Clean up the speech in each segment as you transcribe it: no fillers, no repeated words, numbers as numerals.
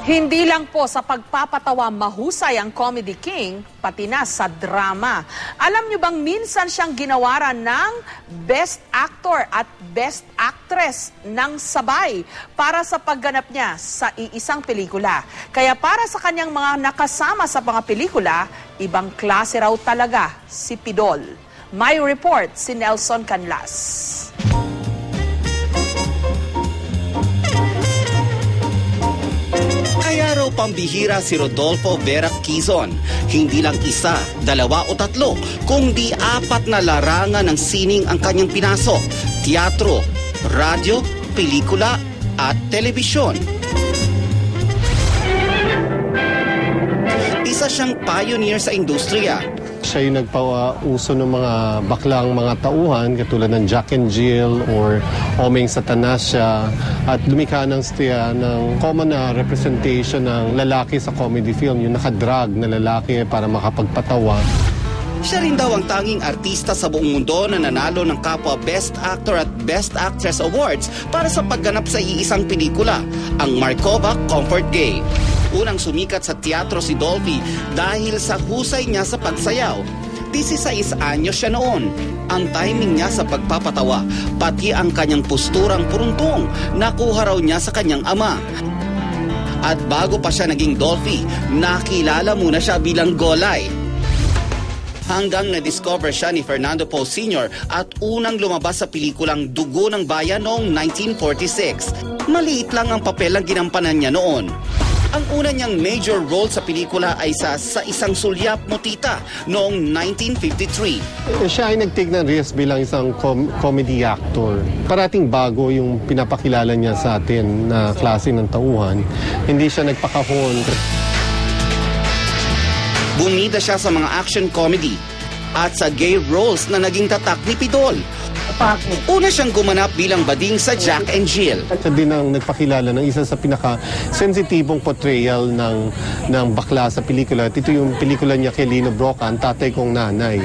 Hindi lang po sa pagpapatawa mahusay ang Comedy King, pati na sa drama. Alam niyo bang minsan siyang ginawaran ng Best Actor at Best Actress ng sabay para sa pagganap niya sa iisang pelikula. Kaya para sa kanyang mga nakasama sa mga pelikula, ibang klase raw talaga si Pidol. May report si Nelson Canlas. Kaya raw pambihira si Rodolfo Vera Quezon. Hindi lang isa, dalawa o tatlo, kundi 4 na larangan ng sining ang kanyang pinasok. Teatro, radyo, pelikula at telebisyon. Isa siyang pioneer sa industriya. Siya yung nagpauso ng mga baklang mga tauhan katulad ng Jack and Jill or Omeng Satanasya at lumikha ng common na representation ng lalaki sa comedy film, yung nakadrag na lalaki para makapagpatawa. Siya rin daw ang tanging artista sa buong mundo na nanalo ng kapwa Best Actor at Best Actress Awards para sa pagganap sa iisang pelikula, ang Markova Comfort Game. Unang sumikat sa teatro si Dolphy dahil sa husay niya sa pagsayaw. 16 anyos siya noon. Ang timing niya sa pagpapatawa, pati ang kanyang posturang puruntong, nakuha raw niya sa kanyang ama. At bago pa siya naging Dolphy, nakilala muna siya bilang Golay. Hanggang na-discover siya ni Fernando Poe Sr. at unang lumabas sa pelikulang Dugo ng Bayan noong 1946. Maliit lang ang papel ang ginampanan niya noon. Ang una niyang major role sa pelikula ay sa Isang Sulyap Mo Tita noong 1953. Siya ay nag-take ng risk bilang isang comedy actor. Parating bago yung pinapakilala niya sa atin na klase ng tauhan. Hindi siya nagpakahon. Bumida siya sa mga action comedy at sa gay roles na naging tatak ni Pidol. Una siyang gumanap bilang bading sa Jack and Jill. Siya din ang nagpakilala ng isa sa pinaka-sensitibong portrayal ng bakla sa pelikula. Ito yung pelikula niya kay Lino Brocka, Ang Tatay Kong Nanay.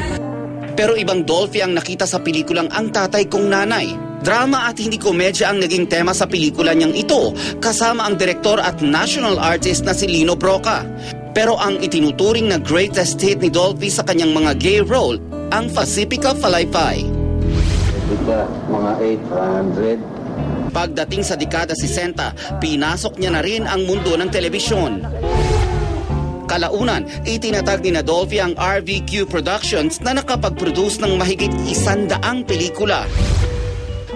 Pero ibang Dolphy ang nakita sa pelikulang Ang Tatay Kong Nanay. Drama at hindi komedya ang naging tema sa pelikula niyang ito, kasama ang direktor at national artist na si Lino Brocka. Pero ang itinuturing na greatest hit ni Dolphy sa kanyang mga gay role, ang Pacifica Falaypay. Mga 800. Pagdating sa dekada 60, pinasok niya na rin ang mundo ng telebisyon. Kalaunan, itinatag ni Dolphy ang RVQ Productions na nakapag-produce ng mahigit 100 pelikula.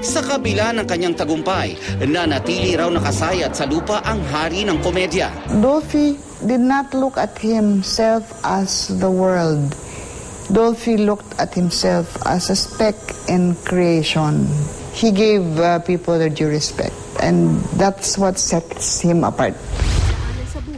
Sa kabila ng kanyang tagumpay, nanatili raw nakasayat sa lupa ang hari ng komedya. Dolphy did not look at himself as the world. Dolphy looked at himself as a speck in creation. He gave people their due respect, and that's what sets him apart.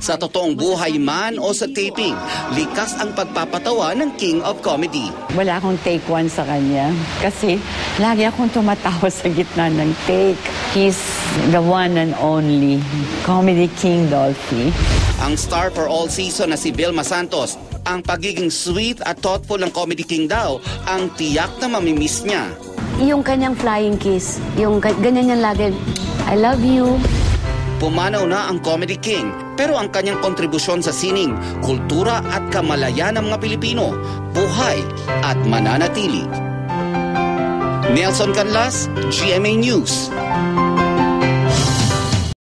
Sa totoong buhay man o sa taping, likas ang pagpapatawa ng King of Comedy. Wala akong take 1 sa kanya kasi lagi akong tumatawa sa gitna ng take. He's the one and only Comedy King Dolphy. Ang star for all season na si Vilma Santos, ang pagiging sweet at thoughtful ng Comedy King daw, ang tiyak na mamimiss niya. Yung kanyang flying kiss, yung ganyan niya lagi, I love you. Pumanaw na ang Comedy King, pero ang kanyang kontribusyon sa sining, kultura at kamalayan ng mga Pilipino, buhay at mananatili. Nelson Canlas, GMA News.